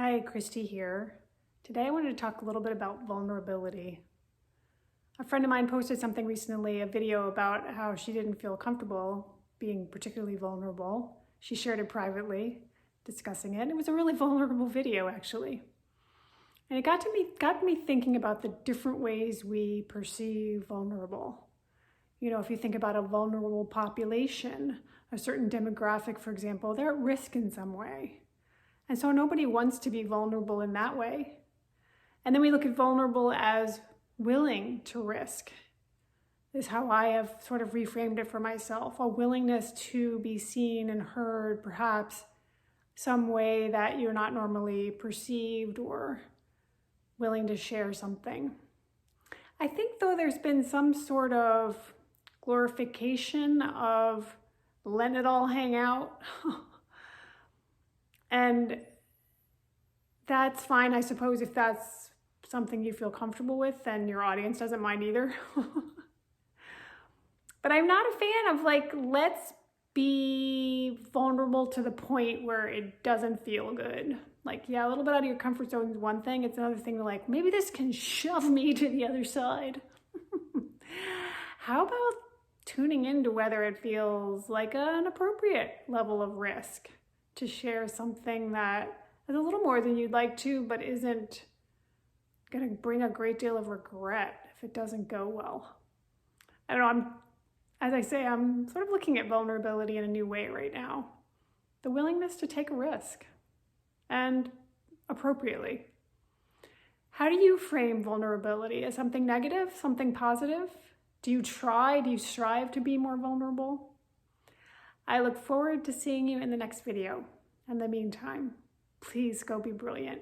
Hi, Christy here. Today I wanted to talk a little bit about vulnerability. A friend of mine posted something recently, a video about how she didn't feel comfortable being particularly vulnerable. She shared it privately, discussing it. It was a really vulnerable video, actually. And it got me thinking about the different ways we perceive vulnerable. You know, if you think about a vulnerable population, a certain demographic, for example, they're at risk in some way. And so nobody wants to be vulnerable in that way. And then we look at vulnerable as willing to risk, is how I have sort of reframed it for myself. A willingness to be seen and heard, perhaps some way that you're not normally perceived, or willing to share something. I think though there's been some sort of glorification of letting it all hang out. And that's fine, I suppose, if that's something you feel comfortable with, then your audience doesn't mind either. But I'm not a fan of let's be vulnerable to the point where it doesn't feel good. Yeah, a little bit out of your comfort zone is one thing. It's another thing to maybe this can shove me to the other side. How about tuning into whether it feels like an appropriate level of risk to share something that is a little more than you'd like to, but isn't going to bring a great deal of regret if it doesn't go well. I don't know, as I say, I'm sort of looking at vulnerability in a new way right now. The willingness to take a risk, and appropriately. How do you frame vulnerability? As something negative, something positive? Do you strive to be more vulnerable? I look forward to seeing you in the next video. In the meantime, please go be brilliant.